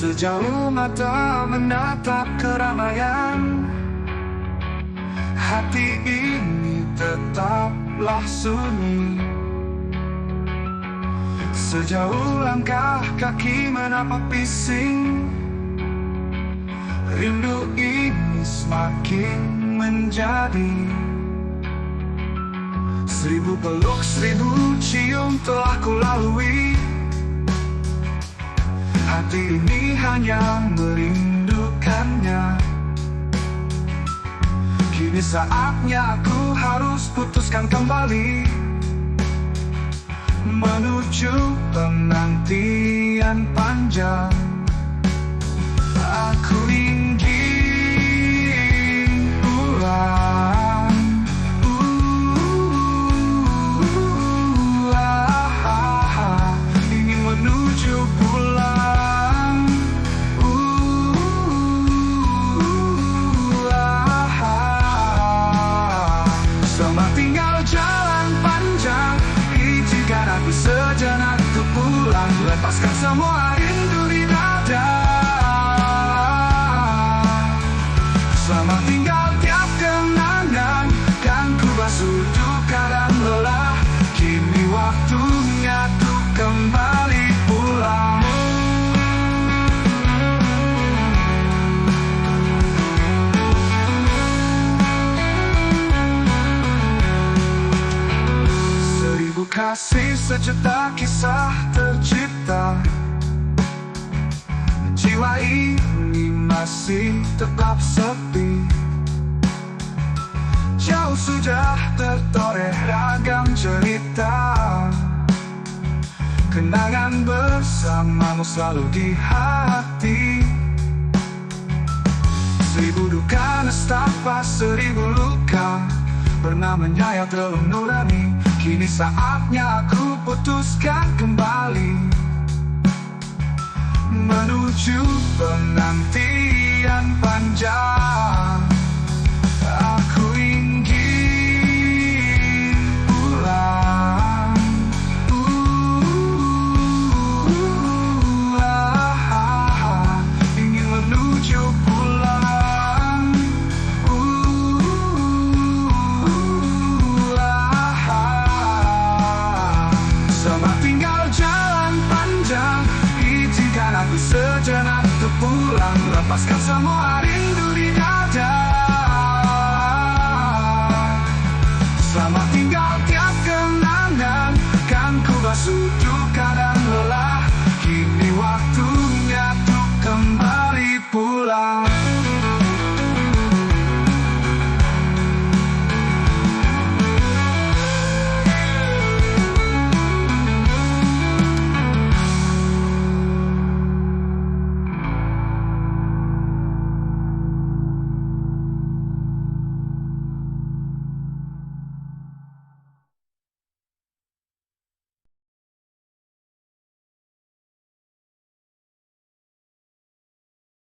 Sejauh mata menatap keramaian, hati ini tetaplah sunyi. Sejauh langkah kaki menapak bising, rindu ini semakin menjadi. 1000 peluk, 1000 cium telah kulalui. Hati ini hanya merindukannya. Kini saatnya aku harus putuskan kembali, menuju penantian panjang. Aku ingin pulang, ingin menuju pulang. Selamat tinggal jalan panjang, izinkan aku sejenak untuk pulang, lepaskan semua rindu di dada. Selamat tinggal tiap kenangan, kan ku basuh duka dan lelah. Kini waktunya untuk kembali pulang. Seribu kasih, sejuta kisah tercipta. Jiwa ini masih tetap sepi. Jauh sudah tertoreh ragam cerita. Kenangan bersamamu selalu di hati. 1000 duka nestapa, 1000 luka pernah menyayat relung nurani. Kini saatnya aku putuskan kembali, menuju penantian panjang. Aku ingin pulang, ingin menuju pulang. Selamat tinggal jalan panjang, izinkan aku sejenak untuk pulang, lepaskan semua